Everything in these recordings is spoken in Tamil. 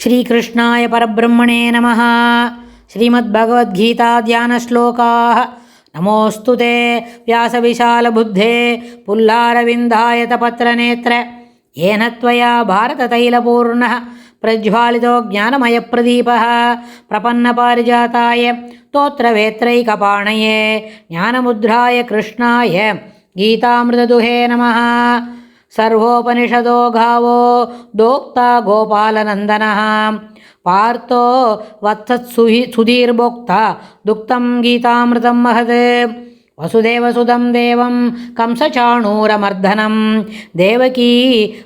श्रीकृष्णाय परब्रह्मणे नमः। श्रीमद्भगवद्गीता ध्यानश्लोकाः। नमोऽस्तु ते व्यासविशालबुद्धे पुल्लारविन्दायतपत्रनेत्र येन त्वया भारततैलपूर्णः प्रज्वालितो ज्ञानमयप्रदीपः प्रपन्नपारिजाताय स्तोत्रवेत्रैकपाणये ज्ञानमुद्राय कृष्णाय गीतामृतदुहे नमः। सर्वोपनिषदो गावो दोक्ता गोपालनन्दनः पार्थो वत्सत्सुधीर्भोक्ता दुक्तं गीतामृतं महत्। वसुदेवसुतं देवं कंसचाणूरमर्दनं देवकी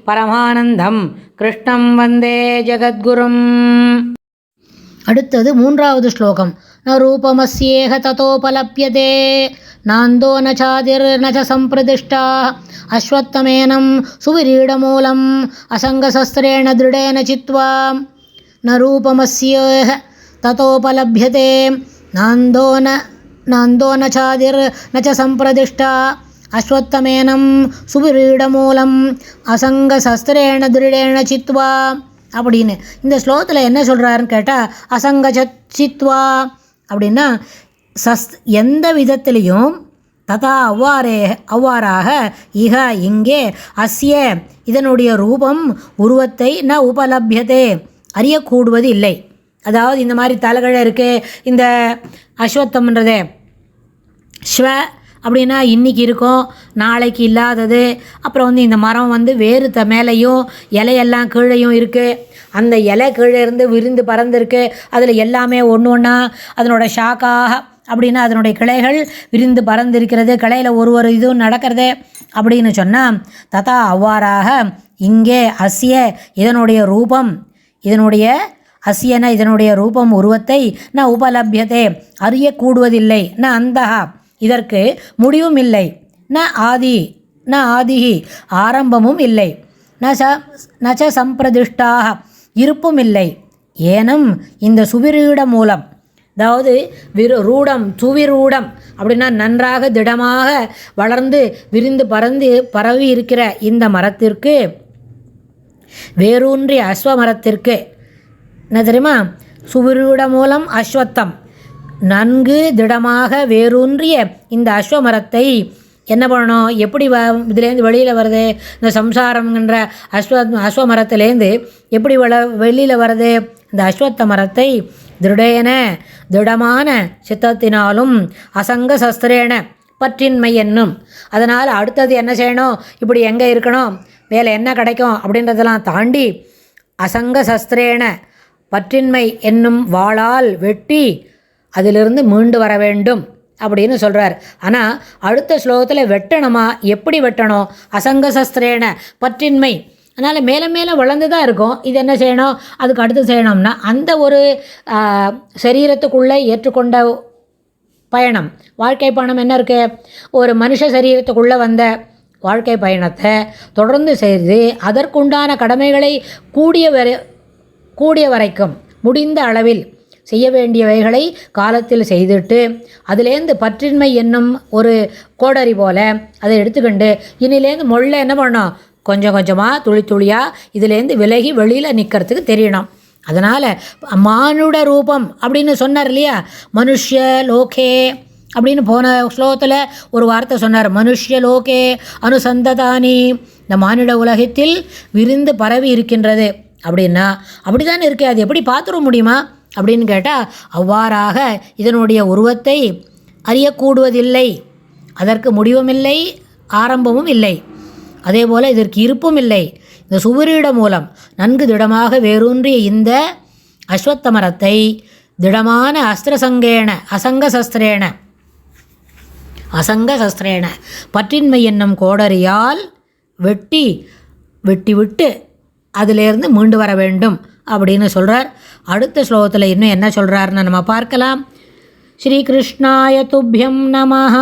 परमानन्दं कृष्णं वन्दे जगद्गुरुम्। அடுத்தது மூன்றாவது ஸ்லோகம். ந ரூபமஸ்யேஹ ததோபலப்யதே நாந்தோ ந சாதிர் ந ச சம்பிரதிஷ்டா அஸ்வத்தமேனம் சுவிரீடமூலம் அசங்கசஸ்திரேண திருடேன சித்வா. ந ரூபமஸ்யேஹ ததோபலப்யதே நாந்தோ ந சாதிர் ந ச சம்பிரதிஷ்டா அஸ்வத்தமேனம் சுவிரீடமூலம் அசங்கசஸ்திரேண திருடேன சித்வா அப்படின்னு. இந்த ஸ்லோகத்தில் என்ன சொல்கிறாருன்னு கேட்டால், அசங்க சித்வா அப்படின்னா எந்த விதத்திலையும் ததா அவ்வாறாக இக இங்கே அஸ்ய இதனுடைய ரூபம் உருவத்தை ந உபலப்யதே அறியக்கூடுவது இல்லை. அதாவது இந்த மாதிரி தலைகழை இருக்குது, இந்த அஸ்வத்தம்ன்றதே ஸ்வ அப்படின்னா இன்றைக்கி இருக்கும் நாளைக்கு இல்லாதது. அப்புறம் இந்த மரம் வேறு மேலேயும் இலையெல்லாம் கீழேயும் இருக்குது. அந்த இலை கீழே இருந்து விரிந்து பறந்துருக்கு. அதில் எல்லாமே ஒன்று ஒன்றா அதனோட ஷாக்காக அப்படின்னா அதனுடைய கிளைகள் விரிந்து பறந்திருக்கிறது. கிளையில் ஒரு இதுவும் நடக்கிறது அப்படின்னு சொன்னால், ததா அவ்வாறாக இங்கே அஸ்ய இதனுடைய ரூபம் இதனுடைய ரூபம் உருவத்தை ந உபலப்யதே அறியக்கூடுவதில்லை. ந அந்தஹா இதற்கு முடிவும் இல்லை. ந ஆதிஹி ஆரம்பமும் இல்லை. ந ச சம்பிரதிஷ்டாக இருப்பும் இல்லை. ஏனம் இந்த சுவிரீட மூலம், அதாவது சுவிரூடம் அப்படின்னா நன்றாக திடமாக வளர்ந்து விரிந்து பரவி இருக்கிற இந்த மரத்திற்கு, வேரூன்றிய அஸ்வமரத்திற்கு என்ன தெரியுமா, சுவிரூட மூலம் அஸ்வத்தம், நன்கு திடமாக வேரூன்றிய இந்த அஸ்வமரத்தை என்ன பண்ணணும், எப்படி இதுலேருந்து வெளியில் வருது, இந்த சம்சாரம்ன்ற அஸ்வமரத்துலேருந்து எப்படி வெளியில் வருது, இந்த அஸ்வத்த மரத்தை திடமான சித்தத்தினாலும் அசங்க சஸ்திரேன பற்றின்மை என்னும். அதனால் அடுத்தது என்ன செய்யணும், இப்படி எங்கே இருக்கணும், மேலே என்ன கிடைக்கும் அப்படின்றதெல்லாம் தாண்டி அசங்க சஸ்திரேன பற்றின்மை என்னும் வாளால் வெட்டி அதிலிருந்து மீண்டு வர வேண்டும் அப்படின்னு சொல்கிறார். ஆனால் அடுத்த ஸ்லோகத்தில் வெட்டணுமா, எப்படி வெட்டணும், அசங்க சஸ்திரேன பற்றின்மை. அதனால் மேலே மேலே வளர்ந்து தான் இருக்கும். இது என்ன செய்யணும், அதுக்கு அடுத்து செய்யணும்னா அந்த ஒரு சரீரத்துக்குள்ளே ஏற்றுக்கொண்ட பயணம், வாழ்க்கை பயணம் என்ன இருக்குது, ஒரு மனுஷ சரீரத்துக்குள்ளே வந்த வாழ்க்கை பயணத்தை தொடர்ந்து செய்து அதற்குண்டான கடமைகளை கூடிய வரைக்கும் முடிந்த அளவில் செய்ய வேண்டியவைகளை காலத்தில் செய்துட்டு அதிலேருந்து பற்றின்மை என்னும் ஒரு கோடரி போல் அதை எடுத்துக்கொண்டு இனிலேருந்து மொள்ள என்ன பண்ணணும், கொஞ்சம் கொஞ்சமாக துளியாக இதிலேருந்து விலகி வெளியில் நிற்கிறதுக்கு தெரியணும். அதனால் மானுட ரூபம் அப்படின்னு சொன்னார் இல்லையா, மனுஷ்ய லோகே அப்படின்னு போன ஸ்லோகத்தில் ஒரு வார்த்தை சொன்னார், மனுஷ்ய லோகே அனுசந்ததானி, இந்த மானிட உலகத்தில் விரிந்து பரவி இருக்கின்றது அப்படின்னா அப்படி தானே இருக்குது, அது எப்படி பார்த்துட முடியுமா அப்படின்னு கேட்டால், அவ்வாறாக இதனுடைய உருவத்தை அறியக்கூடுவதில்லை, அதற்கு முடிவும் இல்லை, ஆரம்பமும் இல்லை, அதே போல் இதற்கு இருப்பும் இல்லை. இந்த சுவிரீட மூலம் நன்கு திடமாக வேரூன்றிய இந்த அஸ்வத்த மரத்தை திடமான அசங்க சஸ்திரேன பற்றின்மை என்னும் கோடரியால் வெட்டி விட்டு அதிலேருந்து மீண்டு வர வேண்டும் அப்படின்னு சொல்கிறார். அடுத்த ஸ்லோகத்தில் இன்னும் என்ன சொல்கிறாருன்னு நம்ம பார்க்கலாம். ஸ்ரீகிருஷ்ணாய துப்யம் நமஹ.